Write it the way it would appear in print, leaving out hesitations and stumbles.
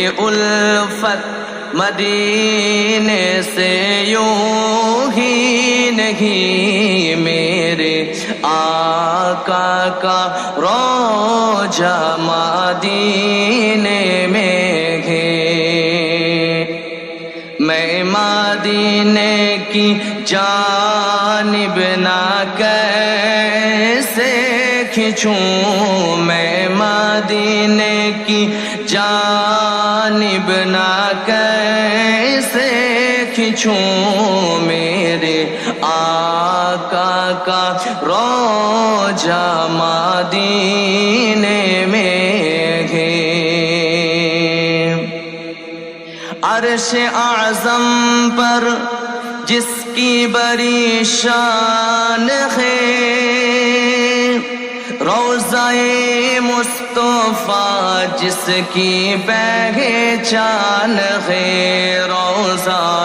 الفت مدینے سے یوں ہی نہیں، میرے آقا کا روضہ مدینے میں ہے۔ میں مدینے کی جانب نہ کیسے کھنچوں، میں مدینے کی جانب نہ کیسے کھنچوں، میرے آقا کا روضہ مدینے میں ہے۔ عرش اعظم پر جس کی بڑی شان ہے، روضہ مصطفیٰ جس کی پہچان ہے، روضہ